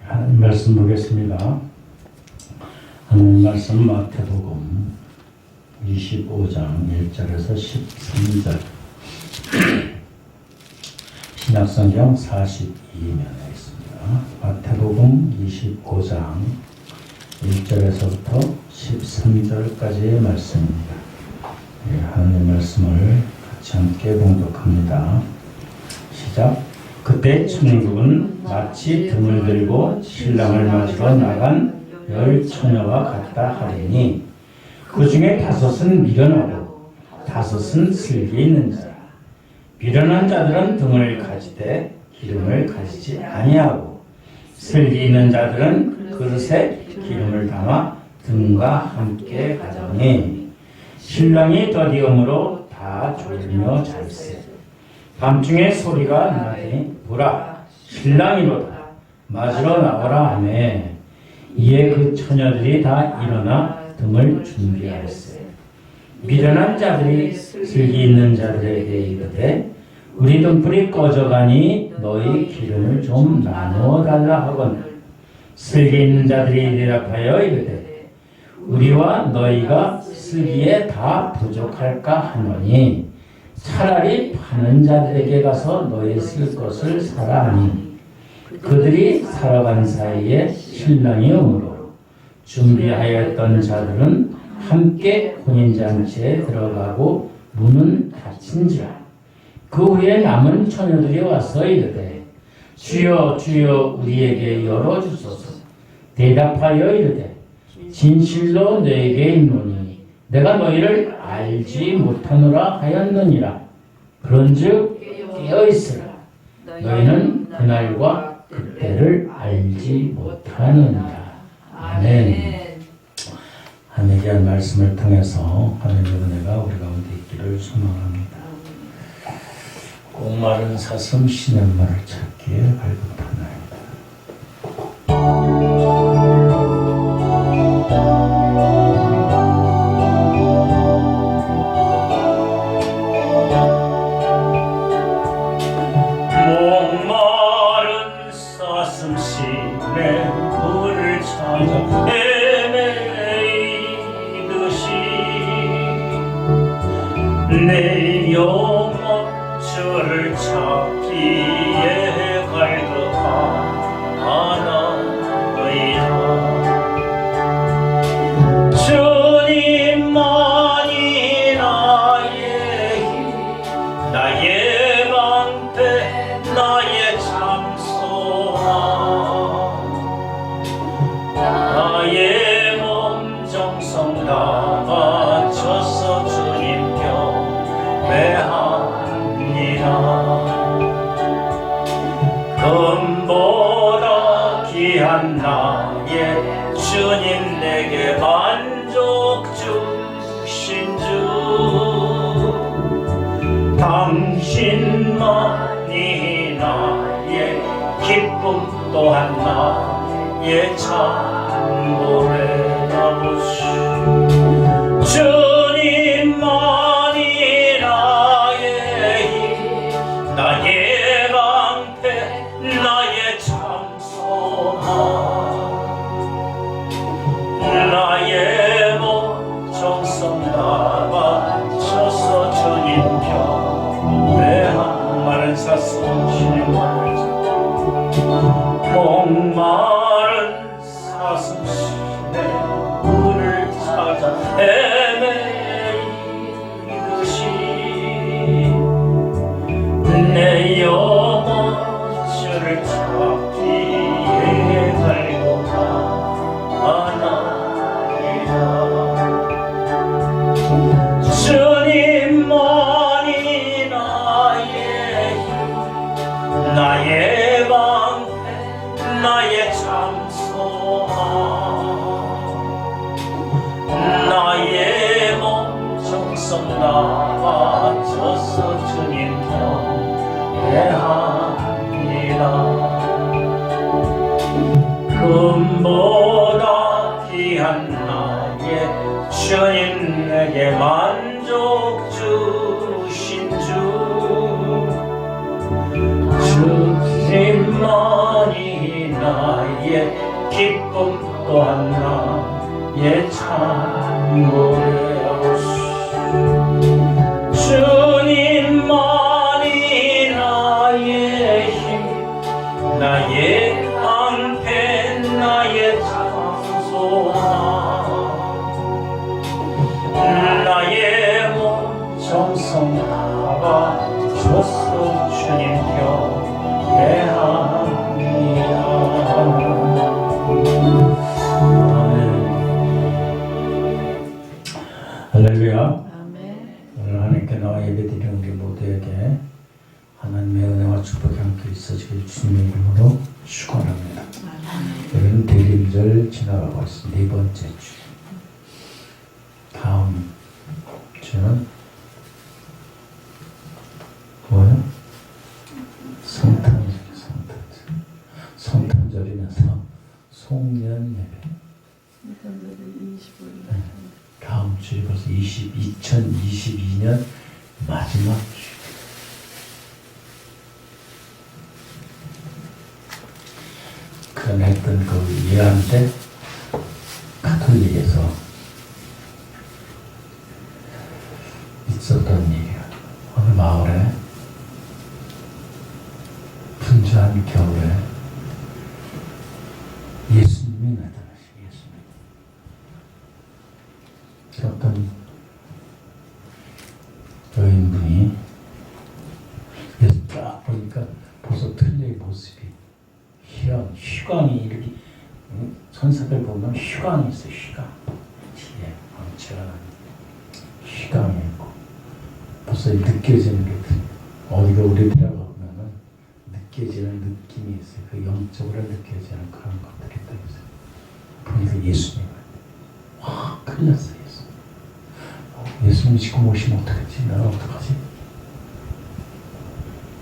하나님 말씀 보겠습니다. 하나님 말씀 마태복음 25장 1절에서 13절 신약성경 42면에 있습니다. 마태복음 25장 1절에서부터 13절까지의 말씀입니다. 하나님 말씀을 같이 함께 봉독합니다. 시작. 그때 천국은 마치 등을 들고 신랑을 맞으러 나간 10처녀와 같다 하리니 그 중에 5은 미련하고 5은 슬기 있는 자라. 미련한 자들은 등을 가지되 기름을 가지지 아니하고 슬기 있는 자들은 그릇에 기름을 담아 등과 함께 가더니 신랑이 더디음으로 다 졸며 잘세. 밤중에 소리가 나더니 보라 신랑이로다 맞으러 나오라 하매 이에 그 처녀들이 다 일어나 등을 준비하였어요. 미련한 자들이 슬기 있는 자들에게 이르되 우리 등불이 꺼져가니 너희 기름을 좀 나누어 달라 하거늘 슬기 있는 자들이 대답하여 이르되 우리와 너희가 쓰기에 다 부족할까 하노니 차라리 파는 자들에게 가서 너희 쓸 것을 사라 하니 그들이 살아간 사이에 신랑이 오므로 준비하였던 자들은 함께 혼인잔치에 들어가고 문은 닫힌지라. 그 후에 남은 처녀들이 와서 이르되 주여 주여 우리에게 열어주소서. 대답하여 이르되 진실로 너에게 있노니 내가 너희를 알지 못하노라 하였느니라. 그런즉 깨어있으라. 너희는 그날과 그때를 알지 못하느니라. 아멘. 하나님의 한 말씀을 통해서 하나님의 은혜가 우리 가운데 있기를 소망합니다. 목마른 사슴 시냇물을 찾기에 발급하나이다. 목마른 사슴 시냇물을 찾아 헤매이듯이 내 영혼 주를 찾기에 갈급하나이다. 주님만이 나의 힘, 나의 방패, 나의 참소망, 나의 몸 정성 다 바쳐서 주님 경배합니다. 금보다 귀한 나의 주님 내게 만족 주신 주 당신만이 나의 기쁨 또한 나의 참고의 아버지. 주님만이 나의 힘, 나의 방패, 나의 참소망, 나의 몸 정성 다 바쳐서 주님 경배한 마른 사슴 시냇물을 목마른 사슴 시냇물을 찾아 헤매이듯이 내 영혼 주를 찾기에 갈급하나이다. 주님만이 나의 힘, 나의 방패, 나의 참소망, 나의 몸 정성 다 바쳐서 주님 경배합니다. 금보다 귀한 나의 주님 내게 만족 주신 주 주님만이 나의 또한 나의 참 노래하오시 주님만이 나의 힘 나의 방패 나의 장소나 나의 몸 정성 다가 줬어 주님 경배합니다. 할렐루야. 아멘. 오늘 하나님께 나와 예배드리는 우리 모두에게 하나님의 은혜와 축복이 함께 있어지길 주님의 이름으로 축원합니다. 우리는 대림절 지나가고 있습니다. 네 번째 주. 다음 주는 뭐예요? 성탄절이 성탄절이면서 송년 예배. 성탄절이 25일. 다음 주에 벌써 2022년 마지막 주. 그전 했던 그 예언 때 가톨릭에서 있었던 일이야. 어느 마을에 분주한 겨울에 예수님이 나타나시. 예수님. 어떤 여인분이 예수 딱 보니까 벌써 틀려의 모습이 휴광이 이렇게 천사들 보면 휴광이 있어. 휴광 뒤에 왕처럼 휴광이 있고 벌써 느껴지는 게 어디가 우리 들어가 보면은 느껴지는 느낌이 있어요. 그 영적으로 느껴지는 그런 것들이 또 있어요. 보니까 예수님을 확 끌렸어요. 예수님 지금 오시면 어떡하지? 나는 어떡하지?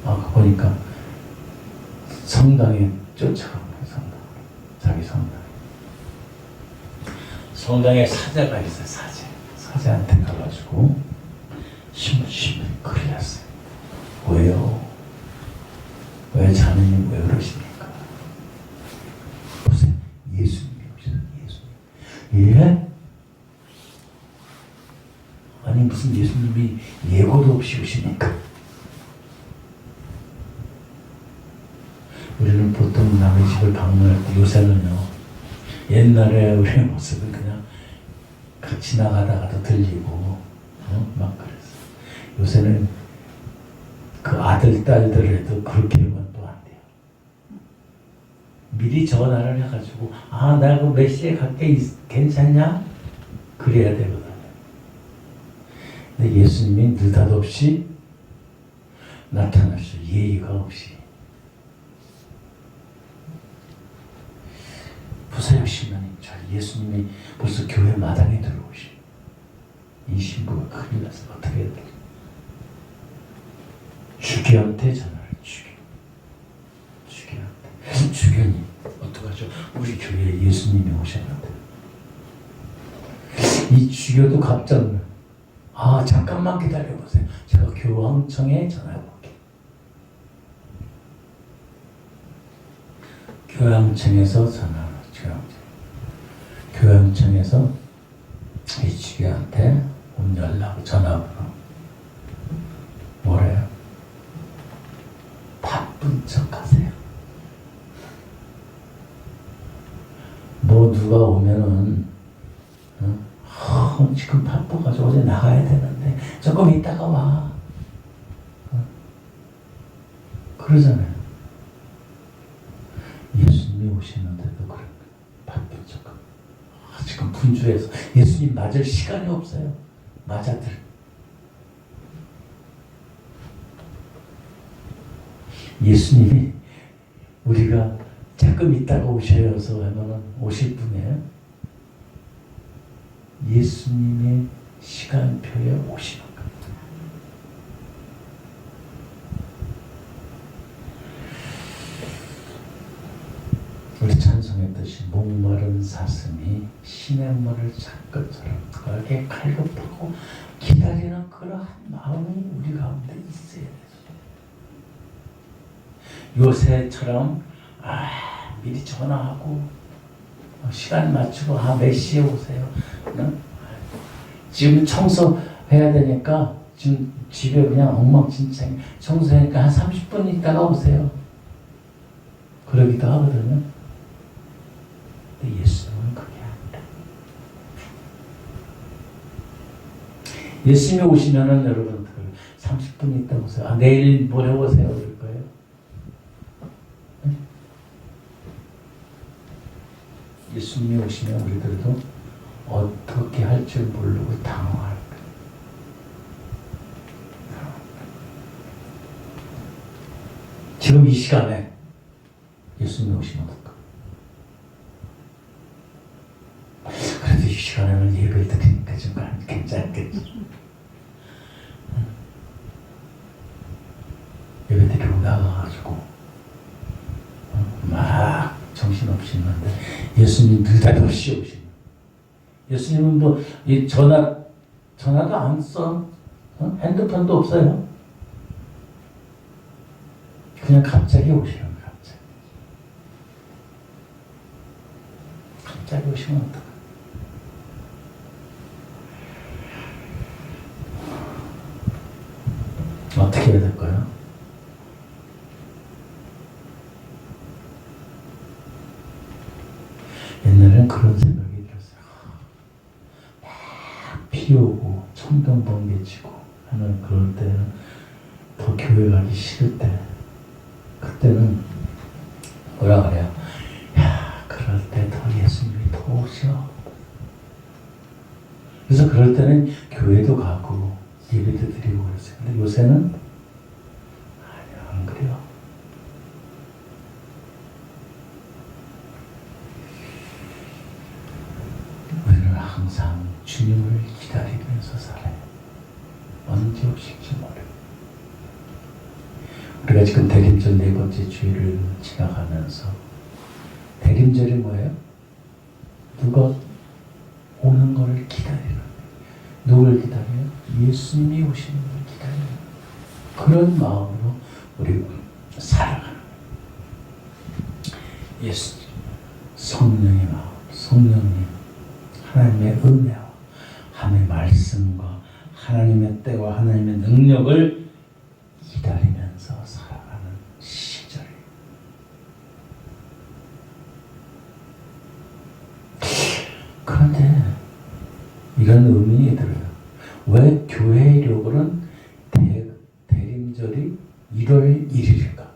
그 보니까 성당에 쫓아간 거예요. 성당. 자기 성당. 성당에 사제가 있어요. 사제. 사제한테 가가지고 심심히 그렸어요. 왜요? 왜 자매님 왜 그러십니까? 보세요. 예수님이 오셨어요. 예수님. 예? 아니 무슨 예수님이 예고도 없이 오십니까? 우리는 보통 남의 집을 방문할 때 요새는요, 옛날에 우리의 모습은 그냥 지나가다가도 들리고 막 그랬어요. 요새는 그 아들 딸들에도 그렇게 하면 또 안 돼요. 미리 전화를 해가지고 나 그 몇 시에 갈게 괜찮냐? 그래야 되거든. 근데 예수님이 느닷없이 나타나셨어요. 예의가 없이. 보세요, 신부님. 예수님이 벌써 교회 마당에 들어오시. 이 신부가 큰일 났어. 어떻게 해야 돼? 주교한테 전화를 주교한테. 주교님, 어떡하죠? 우리 교회에 예수님이 오셨는데. 이 주교도 깜짝 놀라. 잠깐만 기다려보세요. 제가 교황청에 전화해볼게요. 교황청에서 전화를 교황청에서 이 주교한테 연락 전화번호 뭐래요? 바쁜 척하세요. 뭐 누가 오면은 지금 바빠가지고 어제 나가야 되는데 조금 이따가 와. 그러잖아요. 예수님이 오시는데도 그런 바쁜 척. 지금 분주해서 예수님 맞을 시간이 없어요. 맞아들. 예수님이 우리가 조금 이따가 오셔서 하면은 오실 분이에요. 예수님의 시간표에 오시는 겁니다. 우리 찬송했듯이 목마른 사슴이 시냇물을 찾 것처럼 그렇게 갈급하고 기다리는 그러한 마음이 우리 가운데 있어야 돼요. 요새처럼 미리 전화하고 시간 맞추고 몇 시에 오세요. 응? 지금 청소해야 되니까 지금 집에 그냥 엉망진창 청소하니까 한 30분 있다가 오세요. 그러기도 하거든요. 근데 예수님은 그게 아니라. 예수님이 오시면은 여러분들 30분 있다 오세요. 내일 모레 오세요. 그럴 거예요. 예수님이 오시면 우리들도 어떻게 할 줄 모르고 당황할 거예요. 지금 이 시간에 예수님이 오시면 어떨까? 그래도 이 시간에는 예배를 드리니까 좀 괜찮겠지. 예배 드리고 나가가지고 막 정신없이 있는데 예수님 느닷없이 오시는. 예수님은 뭐 이 전화도 안 써. 핸드폰도 없어요. 그냥 갑자기 오시는 거예요. 갑자기 오시면 어떡해. 어떻게 해야 될까요? 옛날에는 그런 생각이 들었어요. 막 비 오고 천둥 번개 치고 하는 그럴 때는 더 교회 가기 싫을 때 그때는 뭐라 그래요? 야, 그럴 때 더 예수님이 더 오셔. 그래서 그럴 때는 교회도 가고 예배도 드리고 그랬어요. 근데 요새는 아니요, 안 그래요. 우리는 항상 주님을 기다리면서 살아요. 언제 오실지 모르고. 우리가 지금 대림절 4번째 주일을 지나가면서 대림절이 뭐예요? 누가 오는 것을 기다리는, 누굴 기다려요? 예수님이 오시는 걸 기다리는 그런 마음으로 우리 살아가는 예수, 성령의 마음, 성령님, 하나님의 은혜와 하나님의 말씀과 하나님의 때와 하나님의 능력을 기다리면서 살아가는 시절이에요. 그런데 이런 의문이 들어요. 왜 교회력으로는 대림절이 1월 1일일까?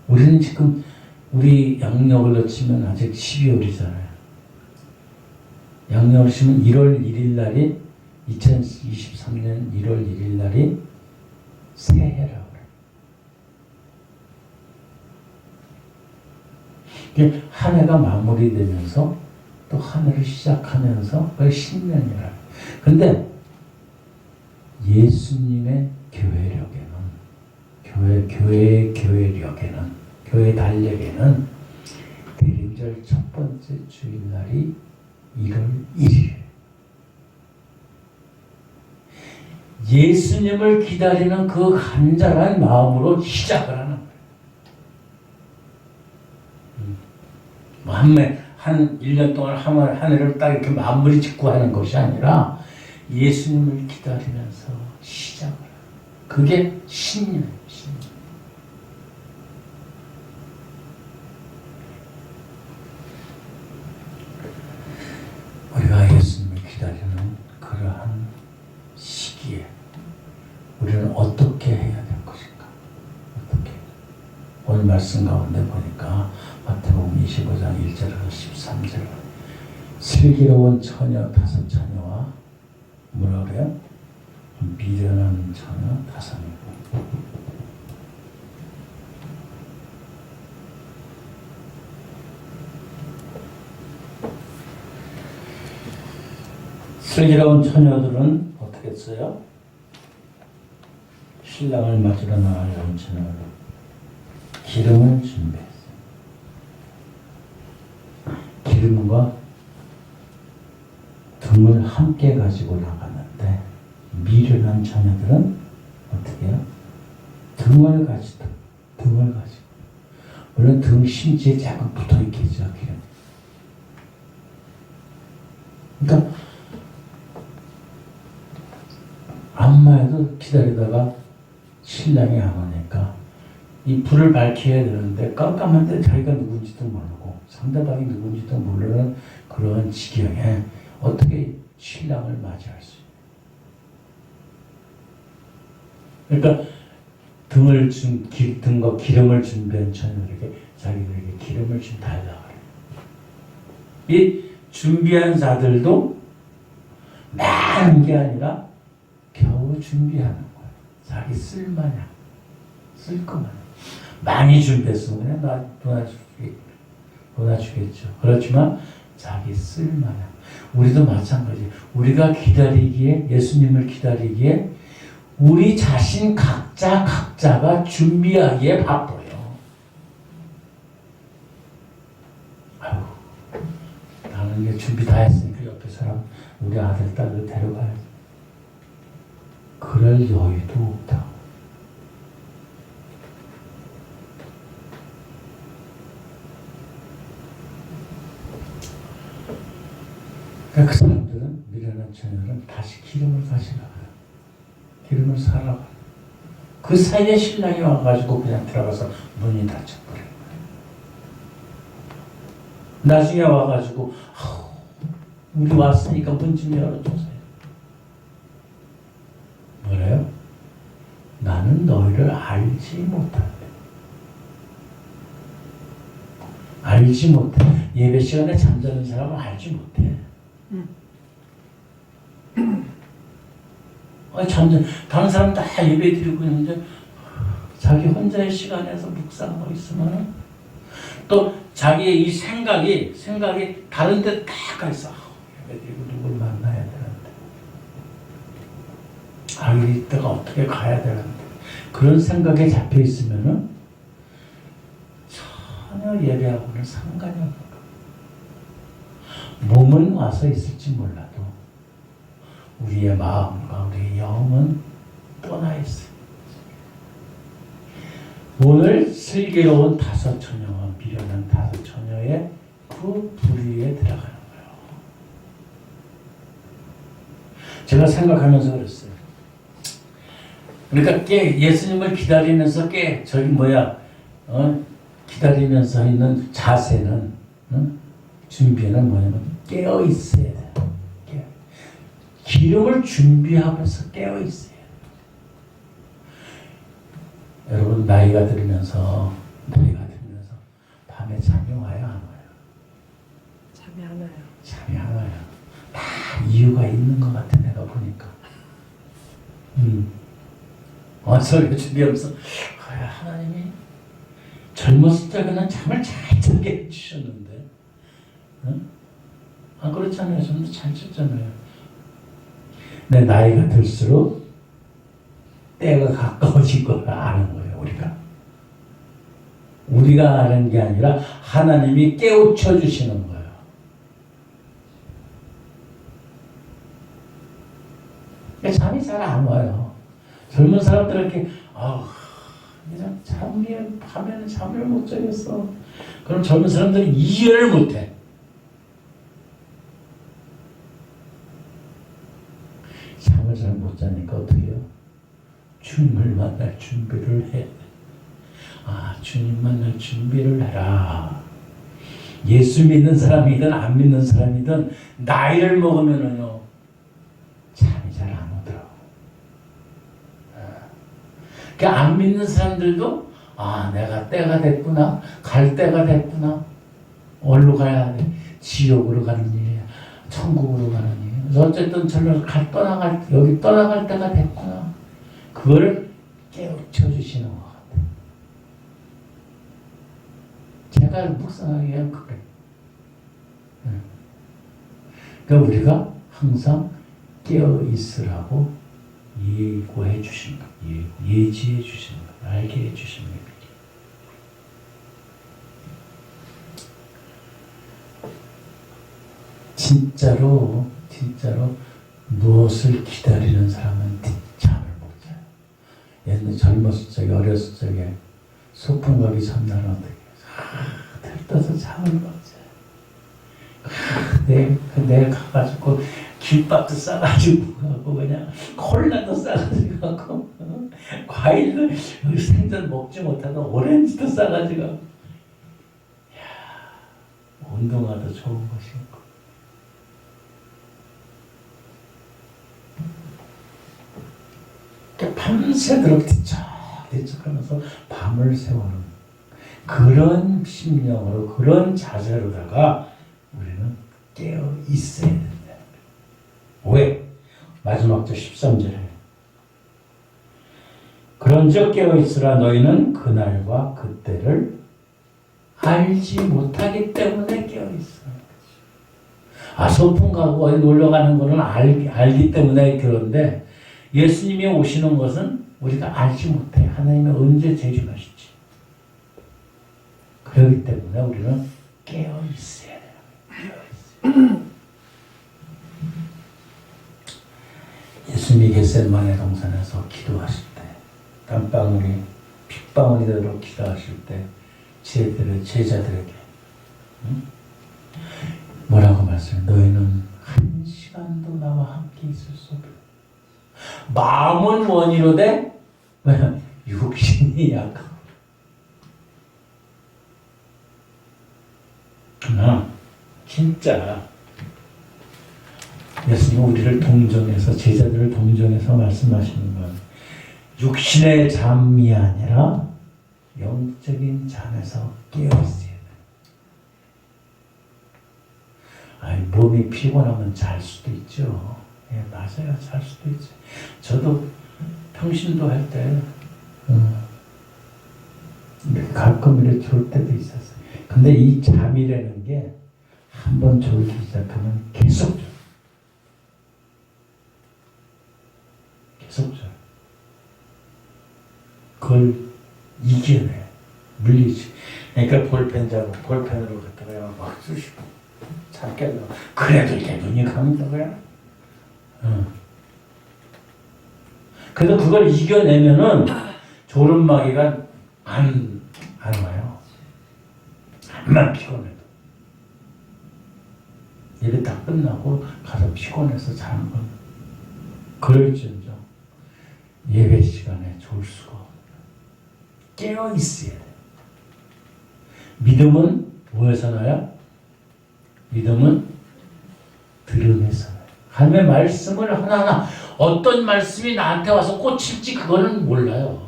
우리는 지금 우리 양력으로 치면 아직 12월이잖아요. 양력으로 치면 1월 1일 날이 2023년 1월 1일 날이 새해라고 그래요. 한 해가 마무리되면서 또 한 해를 시작하면서 그게 신년이라. 근데 예수님의 교회력에는 교회력에는 교회 달력에는 대림절 첫 번째 주일날이 1월 1일. 예수님을 기다리는 그 간절한 마음으로 시작을 하는 거예요. 한 1년 동안 한 해를 딱 이렇게 마무리 짓고 하는 것이 아니라 예수님을 기다리면서 시작을 해요. 그게 신년이에요. 신년. 우리가 예수님을 기다리는 그러한 시기에 우리는 어떻게 해야 될 것인가? 어떻게? 오늘 말씀 가운데 보니까 마태복음 25장 1절에서 13절 슬기로운 처녀 5처녀와 뭐라 그래요? 미련한 처녀 5명. 슬기로운 처녀들은 어떻게 했어요? 신랑을 맞으러 나갈 처녀로 기름을 준비했어요. 기름과 등을 함께 가지고 나갔는데 미련한 처녀들은 어떻게 해요? 등을 가지고 물론 등 심지에 조금 붙어 있겠죠. 기름. 그러니까 안마에도 기다리다가 신랑이 안 오니까 이 불을 밝혀야 되는데 깜깜한데 자기가 누군지도 모르고 상대방이 누군지도 모르는 그런 지경에 어떻게 신랑을 맞이할 수 있어요. 그러니까 등과 기름을 준비한 처녀에게 자기들에게 기름을 좀 달라 그래요. 이 준비한 자들도 많은 게 아니라 겨우 준비하는 거예요. 자기 쓸마냥 쓸 거만 많이 준비했으면 그냥 나 도와주겠죠. 그렇지만 자기 쓸마냥 우리도 마찬가지. 우리가 기다리기에 예수님을 기다리기에 우리 자신 각자가 준비하기에 바빠요. 아유, 나는 이게 준비 다 했으니까 옆에 사람 우리 아들 딸을 데려가야지. 그럴 여유도 없다. 그러니까 그 사람들은 미련한 처녀는 다시 기름을 가져가요. 기름을 사러 가요. 그 사이에 신랑이 와가지고 그냥 들어가서 문이 닫혀버린 거예요. 나중에 와가지고 우리 왔으니까 문 좀 열어주세요. 뭐래요? 나는 너희를 알지 못한대. 알지 못해. 예배 시간에 잠자는 사람은 알지 못해. 다른 사람 다 예배 드리고 있는데 자기 혼자의 시간에서 묵상하고 있으면 또 자기의 이 생각이 다른 데 딱 가 있어. 예배 드리고 누굴 만나야 되는데 이때가 어떻게 가야 되는데 그런 생각에 잡혀 있으면은 전혀 예배하고는 상관이 없는 거야. 몸은 와서 있을지 몰라도 우리의 마음과 우리의 영은 떠나 있어요. 오늘 슬기로운 다섯 처녀와 미련한 다섯 처녀의 그 부류에 들어가는 거예요. 제가 생각하면서 그랬어요. 그러니까 예수님을 기다리면서 기다리면서 있는 자세는 준비는 뭐냐면 깨어 있어야 돼요. 기름을 준비하면서 깨어 있어요. 여러분 나이가 들면서 밤에 잠이 와요, 안 와요? 잠이 안 와요. 잠이 안 와요. 다 이유가 있는 것 같아 내가 보니까. 소리가 준비하면서 하나님이 젊었을 적에는 잠을 잘 자게 해주셨는데 안 그렇잖아요. 좀더 잘 잤잖아요. 내 나이가 들수록 때가 가까워진 걸 아는 거예요. 우리가 아는 게 아니라 하나님이 깨우쳐 주시는 거예요. 잠이 잘 안 와요. 젊은 사람들에게 그냥 밤에는 잠을 못 자겠어. 그럼 젊은 사람들은 이해를 못해. 잠을 잘 못 자니까 어떻게 해요? 주님을 만날 준비를 해. 주님 만날 준비를 해라. 예수 믿는 사람이든 안 믿는 사람이든 나이를 먹으면은요 잠이 잘 안 오더라고. 그러니까 안 믿는 사람들도 내가 때가 됐구나, 갈 때가 됐구나. 어디로 가야 돼? 지옥으로 가는 일이야, 천국으로 가는 일이야. 어쨌든 여기 떠나갈 때가 됐구나. 그걸 깨우쳐 주시는 것 같아요. 제가 묵상하기엔 그래. 그러니까 우리가 항상 깨어 있으라고 예고해 주신 것, 예지해 주신 것, 알게 해 주신 것. 진짜로 무엇을 기다리는 사람은 잠을 못 자요. 옛날 젊었을 적에, 어렸을 적에 소풍 가기 전날은 어떻게 들떠서 잠을 먹자. 내일 가가지고 김밥도 싸가지고 가고 그냥 콜라도 싸가지고 가고 과일도 생전 먹지 못하던 오렌지도 싸가지고 가고. 운동화도 좋은 거 신고. 밤새도록 뒤척하면서 밤을 새우는 그런 심령으로 그런 자세로다가 우리는 깨어 있어야 된다. 왜? 마지막 절 13절에 그런즉 깨어 있으라 너희는 그날과 그때를 알지 못하기 때문에 깨어 있어. 소풍 가고 어디 놀러 가는 거는 알기 때문에 그런데 예수님이 오시는 것은 우리가 알지 못해. 하나님이 언제 재림하실지. 그렇기 때문에 우리는 깨어 있어야 돼요. 깨어 있어야. 예수님이 겟세마네 동산에서 기도하실 때 땀방울이 핏방울이 되도록 기도하실 때 제자들에게 뭐라고 말씀해? 너희는 한 시간도 나와 함께 있을 수 없다. 마음은 원이로되 육신이 약하고. 그러나 진짜 예수님 우리를 동정해서 제자들을 동정해서 말씀하시는 건 육신의 잠이 아니라 영적인 잠에서 깨어있어야 돼. 몸이 피곤하면 잘 수도 있죠. 예, 맞아요. 잘 수도 있죠. 저도 평신도 할 때 가끔 이렇게 졸 때도 있었어요. 근데 이 잠이라는 게 한 번 졸기 시작하면 계속 졸. 계속 졸. 그걸 이겨내. 물리지. 그러니까 볼펜 잡고 볼펜으로 갖다가 막 쑤시고 잘 깨려. 그래도 이게 눈이 감다고요. 그래도 그걸 이겨내면은 졸음마귀가 안 와요. 암만 피곤해도. 예배 다 끝나고 가서 피곤해서 자는 건 그럴지언정 예배 시간에 졸 수가 없어요. 깨어 있어야 돼요. 믿음은 뭐에서 나요? 믿음은 들음에서 나요. 하나님의 말씀을 하나하나 어떤 말씀이 나한테 와서 꽂힐지 그거는 몰라요.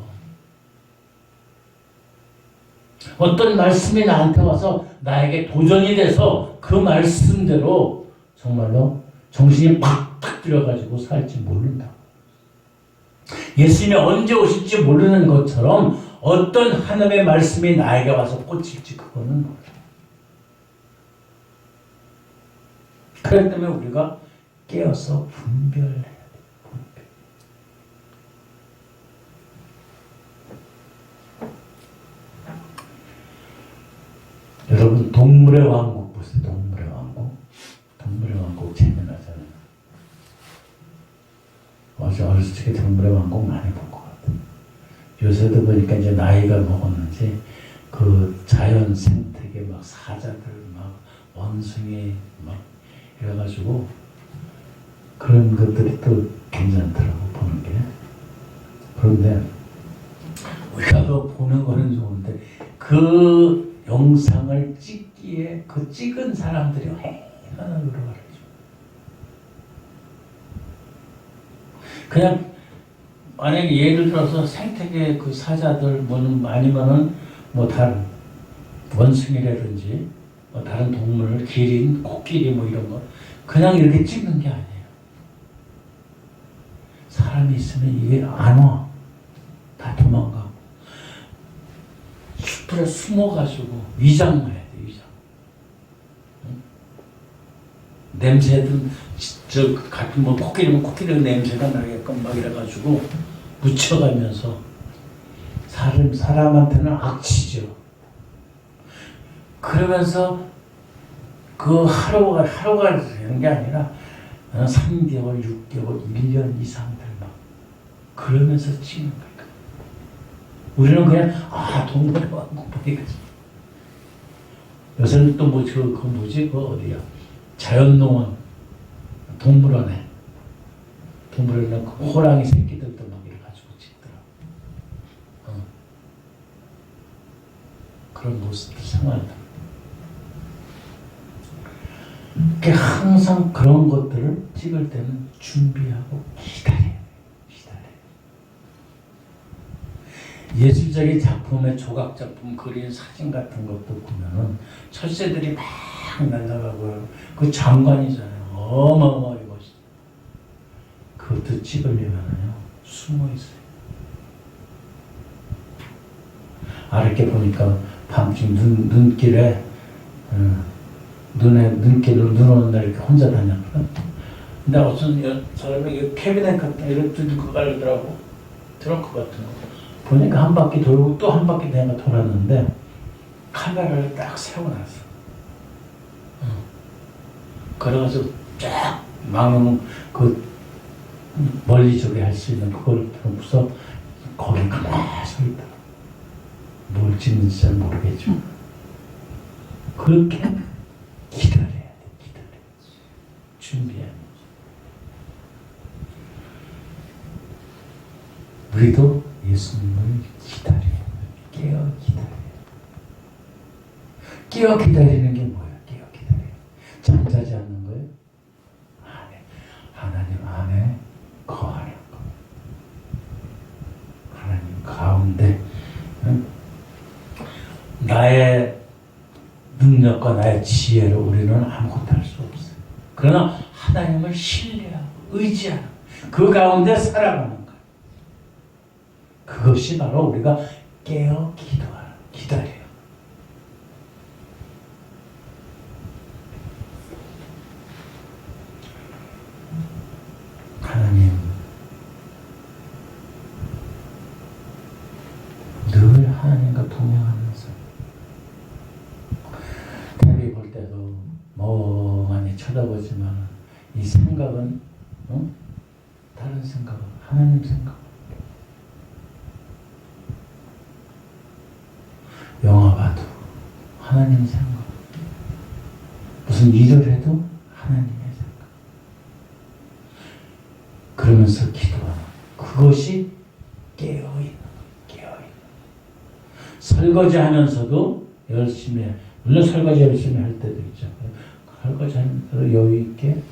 어떤 말씀이 나한테 와서 나에게 도전이 돼서 그 말씀대로 정말로 정신이 팍팍 들어가지고 살지 모른다. 예수님이 언제 오실지 모르는 것처럼 어떤 하나님의 말씀이 나에게 와서 꽂힐지 그거는 몰라. 그렇기 때문에 우리가 깨어서 분별해야 돼. 분별. 여러분 동물의 왕국 보세요. 동물의 왕국. 동물의 왕국 재미나잖아요. 어렸을 적에 동물의 왕국 많이 본 것 같아요. 요새도 보니까 이제 나이가 먹었는지 그 자연 생태계 막 사자들 막 원숭이 막 이래가지고 그런 것들이 또 괜찮더라고 보는 게. 그런데 우리가 그 보는 거는 좋은데 그 영상을 찍기에 그 찍은 사람들이 얼마나 노력을 하죠. 그냥 만약에 예를 들어서 생태계 그 사자들 뭐는 아니면은 뭐 다른 원숭이라든지 뭐 다른 동물, 기린, 코끼리 뭐 이런 거 그냥 이렇게 찍는 게 아니에요. 사람이 있으면 이게 안 와. 다 도망가고 숲에 숨어가지고 위장 넣어야 돼. 위장. 응? 냄새든 저 같은 뭐 코끼리면 코끼리 냄새가 나게끔 막 이래가지고 묻혀가면서 사람한테는 악취죠. 그러면서 그 하루가 되는 게 아니라 3개월, 6개월, 1년 이상들 막 그러면서 찍는 거니까. 우리는 그냥 동물의 왕국 보니까 요새는 또 뭐, 그거 뭐지? 그거 어디야? 자연농원, 동물원에. 동물원에 그 호랑이 새끼들도 막 이렇게 가지고 찍더라. 그런 모습들 생활들. 항상 그런 것들을 찍을 때는 준비하고 기다려요. 예술적인 작품의 조각 작품, 그린 사진 같은 것도 보면은 철새들이 막 날아가고요. 그 장관이잖아요. 어마어마하게 멋있어요. 그것도 찍으려면요 숨어 있어요. 아랫게 보니까 밤중 눈길에 눈길로 눈 오는 날 이렇게 혼자 다녔거든. 근데 어떤 사람이 캐비넷 같은 이런 들고 가려더라고. 트렁크 같은 거. 보니까 한 바퀴 돌고 또 한 바퀴 내가 돌았는데 카메라를 딱 세워놨어. 그래가지고 쫙 망원 그 멀리 저기 할 수 있는 그걸 보고서 거기 가만히 서 있다. 뭘 찍는지 잘 모르겠죠. 그렇게 기다려야 돼. 준비해야 돼. 우리도 예수님을 기다려요. 깨어 기다려요. 깨어 기다리는 게 뭐예요? 깨어 기다려요. 잠자지 않는 거예요? 하나님 안에 거하는 거. 하나님 가운데 나의 능력과 나의 지혜로 우리는 아무것도 할 수 없어요. 그러나 하나님을 신뢰하고 의지하는 그 가운데 살아가는 거예요. 그것이 바로 우리가 깨어 기다려요. 하나님 늘 하나님과 동행하면서 텔레비 볼 때도 멍하니 쳐다보지만 이 생각은 다른 생각은 하나님 생각. 영화 봐도 하나님 생각. 무슨 일을 해도 하나님의 생각. 그러면서 기도하는 그것이 깨어있는 거예요. 설거지 하면서도 열심히 해. 물론 설거지 열심히 할 때도 있잖아요. 설거지 하면서 여유 있게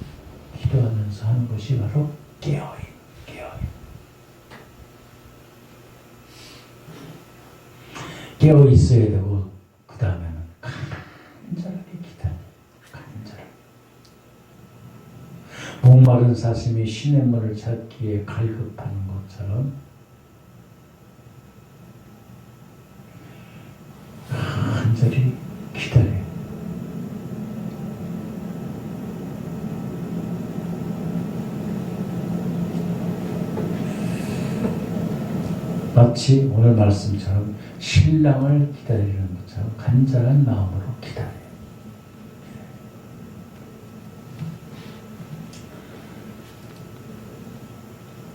기도하면서 하는 것이 바로 깨어있는. 깨어 있어야 되고 그 다음에는 간절하게 기다려. 간절하게. 목마른 사슴이 시냇물을 찾기에 갈급하는 것처럼 간절히 기다려. 마치 오늘 말씀처럼 신랑을 기다리는 것처럼 간절한 마음으로 기다려요.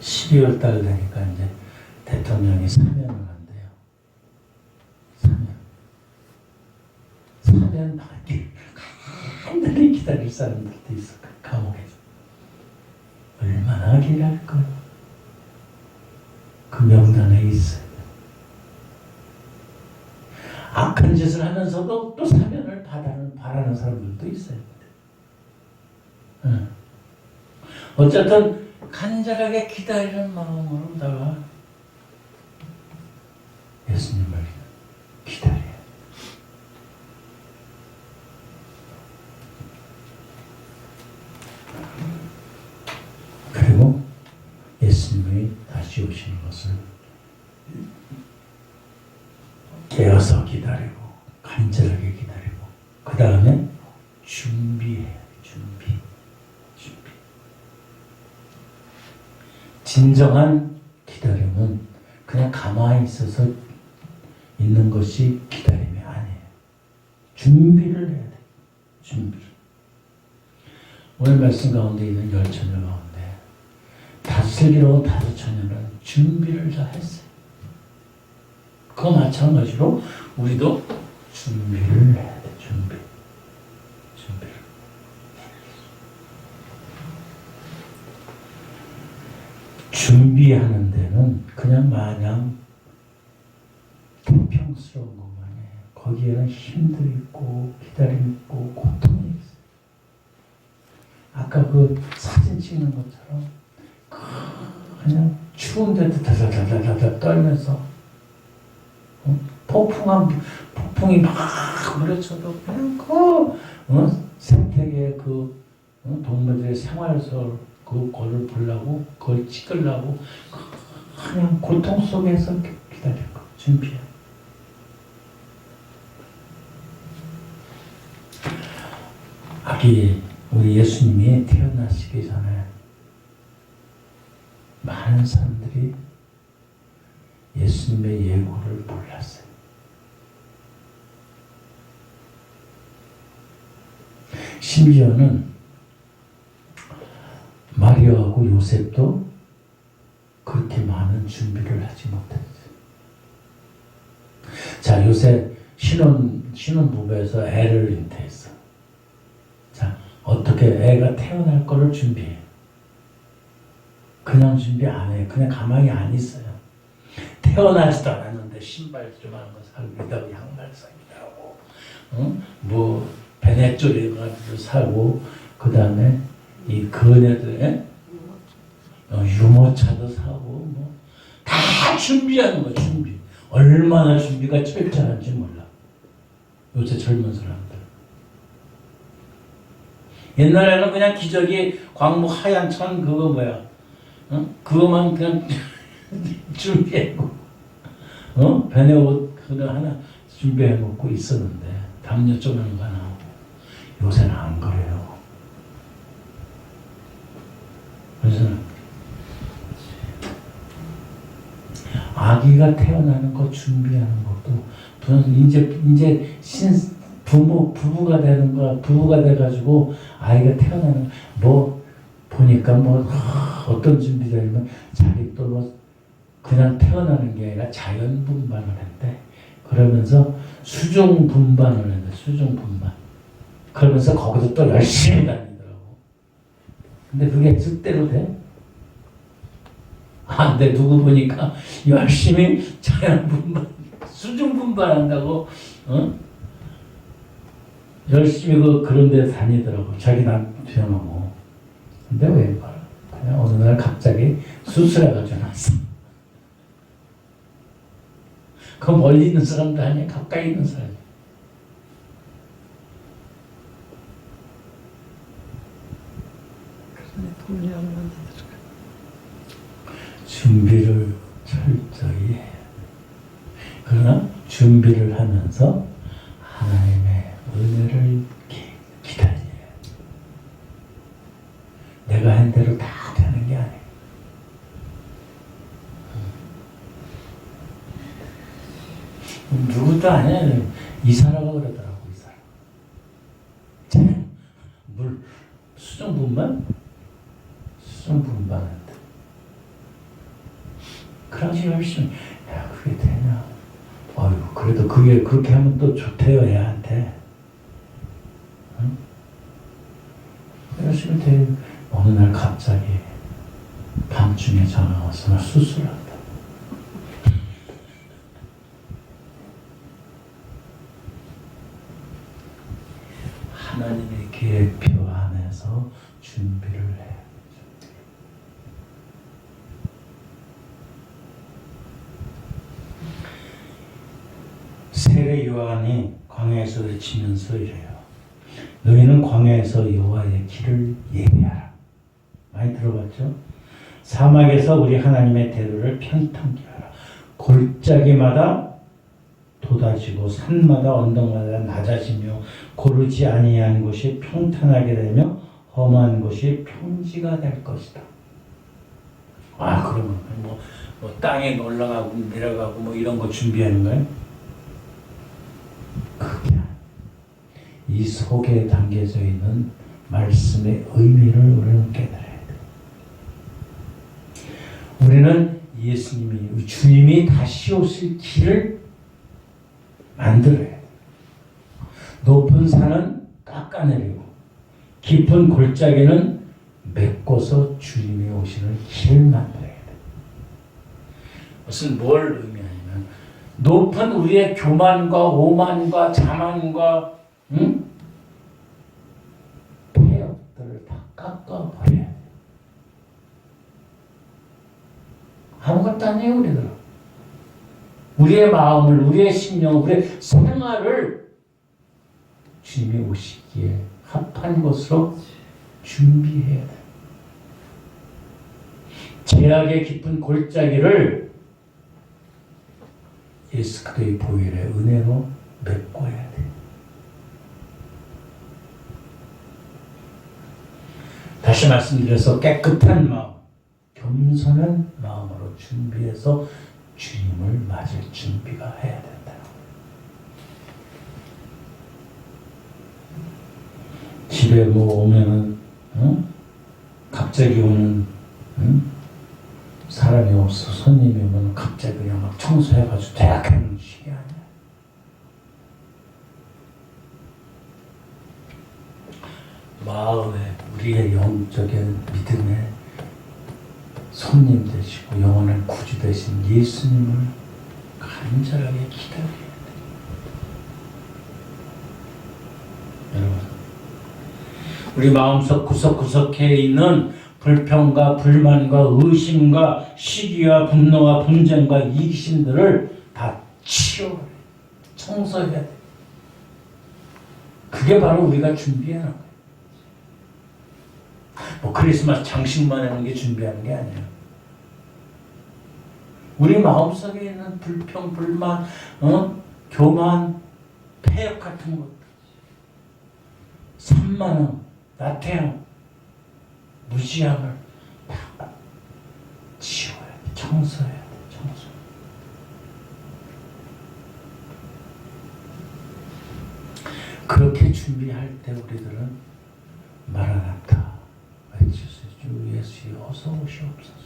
12월 달 되니까 이제 대통령이 사면을 한대요. 사면 받기 간절히 기다릴 사람들도 있어. 감옥에서 얼마나 기다릴까요? 그 명단에 있어요. 악한 짓을 하면서도 또 사면을 바라는 사람들도 있어요. 어쨌든 간절하게 기다리는 마음으로다가 예수님을 기다려요. 그리고 예수님이 다시 오시는 것을 깨어서 기다리고 간절하게 기다리고 그 다음에 준비해야 돼. 준비. 진정한 기다림은 그냥 가만히 있어서 있는 것이 기다림이 아니에요. 준비를 해야 돼. 준비를. 오늘 말씀 가운데 있는 10처녀 가운데 다스리러 5처녀는 준비를 다 했어요. 그거 마찬가지로 우리도 준비를 해야 돼. 준비를. 준비하는 데는 그냥 마냥 태평스러운 것만 해요. 거기에는 힘도 있고 기다림 있고 고통이 있어요. 아까 그 사진 찍는 것처럼 그냥 추운데도 다다다다다 떨면서 폭풍이 막 물에쳐도 그냥 생태계의 동물들의 생활설 그거를 보려고 그걸 찍으려고 그냥 고통 속에서 기다릴 거 준비해. 우리 예수님이 태어나시기 전에 많은 사람들이 예수님의 예고를 몰랐어요. 심지어는 마리아하고 요셉도 그렇게 많은 준비를 하지 못했어요. 자, 요셉 신혼부부에서 애를 잉태했어. 자, 어떻게 애가 태어날 거를 준비해? 그냥 준비 안 해요. 그냥 가만히 안 있어요. 태어나지도 않았는데 신발 좀 하는 거 사고, 이따가 양말 사기도 하고, 뭐 베네쪼리 가지고 사고, 그 다음에 이 그네들 유모차도 사고, 뭐 다 준비하는 거 준비. 얼마나 준비가 철저한지 몰라. 요새 젊은 사람들. 옛날에는 그냥 기저귀 광목 하얀 천 그거 뭐야? 그거만 그냥 준비해고, 베네 옷 그거 하나 준비해 놓고 있었는데 담요 쪼매는 거 나오고. 요새는 안 그래요. 그래서 아기가 태어나는 거 준비하는 것도 이제 부부가 되는 거야. 부부가 돼가지고 아이가 태어나는 뭐 보니까 뭐 어떤 준비되면 자기 또 뭐 그냥 태어나는 게 아니라 자연 분반을 했대. 그러면서 수종 분반을 했대. 수종 분반. 그러면서 거기서 또 열심히 다니더라고. 근데 그게 뜻대로 돼? 안 돼. 누구 보니까 열심히 자연 분반, 수중 분반한다고, 열심히 그런 데 다니더라고. 자기 남편하고. 근데 왜 그래? 그냥 어느 날 갑자기 수술해가지고 났어. 그 멀리 있는 사람도 아니야. 가까이 있는 사람이야. 돈이 없는 준비를 철저히 해야 돼. 그러나 준비를 하면서 하나님의 은혜를 기다려야 돼. 내가 한 대로 다 되는 게 아니야. 누구도 아니야. 이사라고 그러더라고. 이사라. 수정분만 한다. 그러지 열심히. 야, 그게 되냐? 어휴, 그래도 그게 그렇게 하면 또 좋대요, 애한테. 응? 열심히 돼. 어느 날 갑자기 밤중에 전화 와서 나 수술한다. 하나님의 계획표 안에서 준비를 해. 세례 요한이 광야에서 외치면서 이래요. 너희는 광야에서 여호와의 길을 예비하라. 많이 들어봤죠? 사막에서 우리 하나님의 대로를 평탄케 하라. 골짜기마다 돋아지고 산마다 언덕마다 낮아지며 고르지 아니한 곳이 평탄하게 되며 험한 곳이 평지가 될 것이다. 아, 그러면 뭐 땅에 올라가고 내려가고 뭐 이런 거 준비하는 거예요? 그게 아니야. 이 속에 담겨져 있는 말씀의 의미를 우리는 깨달아야 돼. 우리는 예수님이, 주님이 다시 오실 길을 만들어야 돼. 높은 산은 깎아내리고 깊은 골짜기는 메꿔서 주님이 오시는 길을 만들어야 돼. 무슨 뭘 의미하냐면 높은 우리의 교만과 오만과 자만과 폐역들을 다 깎아버려야 돼. 아무것도 아니에요 우리들은. 우리의 마음을, 우리의 심령을, 우리의 생활을 주님이 오시기에 합한 것으로 준비해야 돼. 죄악의 깊은 골짜기를 예수 그리스도의 보혈의 은혜로 메꿔야 돼. 다시 말씀드려서 깨끗한 마음, 겸손한 마음으로 준비해서 주님을 맞을 준비가 해야 된다. 집에 뭐 오면은 갑자기 오는 사람이 없어 손님이 오면 갑자기 그냥 막 청소해가지고 대학하는 식이 아니야. 마음에 우리의 영적인 믿음의 손님 되시고 영원한 구주 되신 예수님을 간절하게 기다려야 돼. 여러분, 우리 마음속 구석구석에 있는 불평과 불만과 의심과 시기와 분노와 분쟁과 이기심들을 다 치워버려. 청소해야 돼. 그게 바로 우리가 준비하는 거예요. 뭐 크리스마스 장식만 하는 게 준비하는 게 아니에요. 우리 마음속에 있는 불평, 불만, 교만, 폐역 같은 것들, 산만함, 나태함, 무지함을 다 치워야 돼. 청소해야 돼. 청소. 그렇게 준비할 때 우리들은 마라나타 외치세요. 주 예수여 어서 오시옵소서.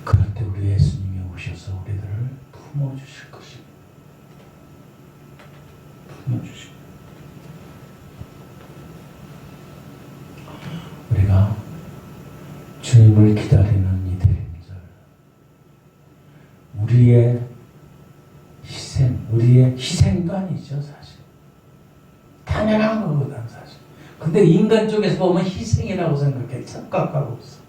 그럴 때 우리 예수님이 오셔서 우리들을 품어주실 것입니다. 품어주실 것입니다. 우리가 주님을 기다리는 이 대림절, 우리의 희생, 우리의 희생도 아니죠 사실. 당연한 거거든 사실. 근데 인간 쪽에서 보면 희생이라고 생각해. 착각하고 있어.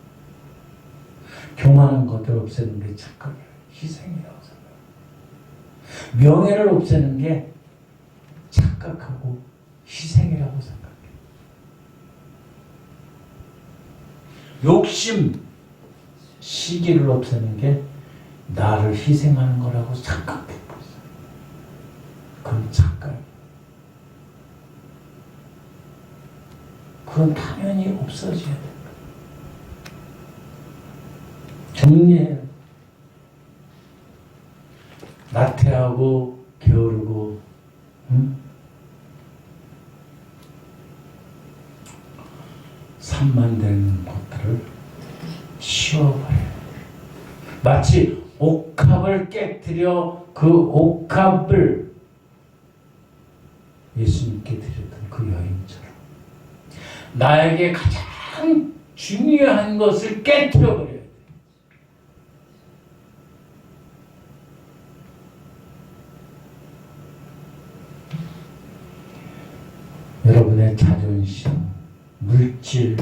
교만한 것들 없애는 게 착각이야. 희생이라고 생각해. 명예를 없애는 게 착각하고 희생이라고 생각해. 욕심, 시기를 없애는 게 나를 희생하는 거라고 착각하고 있어. 그건 착각. 그건 당연히 없어져야 돼. 정리해요. 나태하고 게으르고 산만된 것들을 치워버려요. 마치 옥합을 깨뜨려 그 옥합을 예수님께 드렸던 그 여인처럼 나에게 가장 중요한 것을 깨뜨려버려야 돼. 여러분의 자존심, 물질,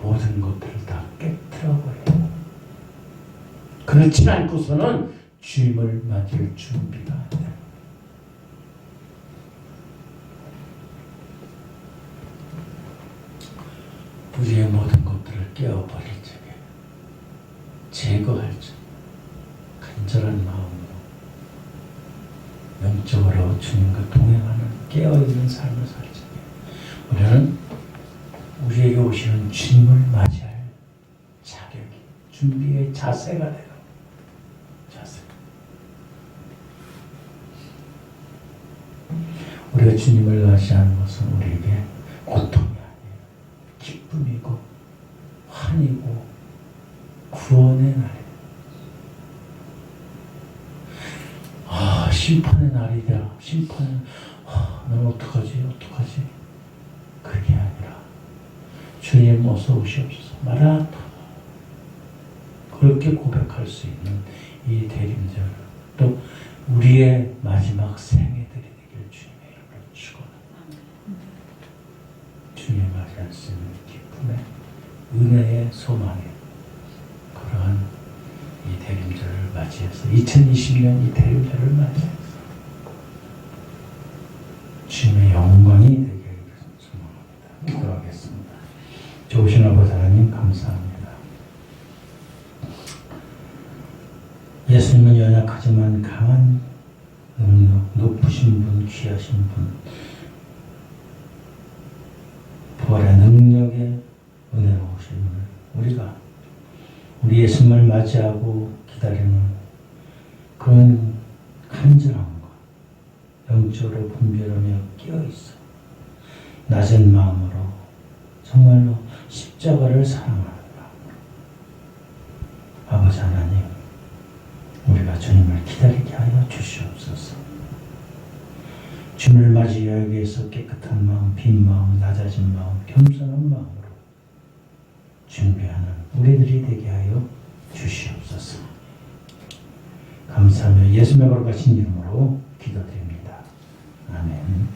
모든 것들을 다 깨뜨려버려요. 그렇지 않고서는 주님을 맞을 준비가 안 돼요. 우리의 모든 것들을 깨어버릴 적에, 제거할 적에 간절한 마음으로 영적으로 주님과 동행하는 깨어있는 삶을 살 적에 우리는 우리에게 오시는 주님을 맞이할 자격이, 준비의 자세가 되는 자세. 우리가 주님을 맞이하는 것은 우리에게 고통이 아니에요. 기쁨이고 환희고 구원의 날이에요. 심판의 날이다. 심판은 난 어떡하지? 그게 아니라 주님 어서 오시옵소서. 마라토. 그렇게 고백할 수 있는 이 대림절, 또 우리의 마지막 생애들이 되길 주님의 이름으로 축원합니다. 주님 맞이할 수 있는 기쁨의 은혜의 소망의 그러한 이 대림절을 맞이해서 2020년 이 대림절을 맞이해서 주님의 영광이 되게 소망합니다. 기도하겠습니다. 좋으신 아버지 하나님 감사합니다. 예수님은 연약하지만 강한 능력, 높으신 분, 귀하신 분, 부활의 능력의 은혜로우신 분을 우리가 우리 예수님을 맞이하고 기다리는 그런 간절함과 영적으로 분별하며 끼어있어 낮은 마음으로 정말로 십자가를 사랑하는 마음으로 아버지 하나님, 우리가 주님을 기다리게 하여 주시옵소서. 주님을 맞이하기 위해서 깨끗한 마음, 빈 마음, 낮아진 마음, 겸손한 마음으로 준비하는 우리들이 되게 하여 주시옵소서. 감사하며 예수님의 거룩하신 이름으로 기도드립니다. 아멘.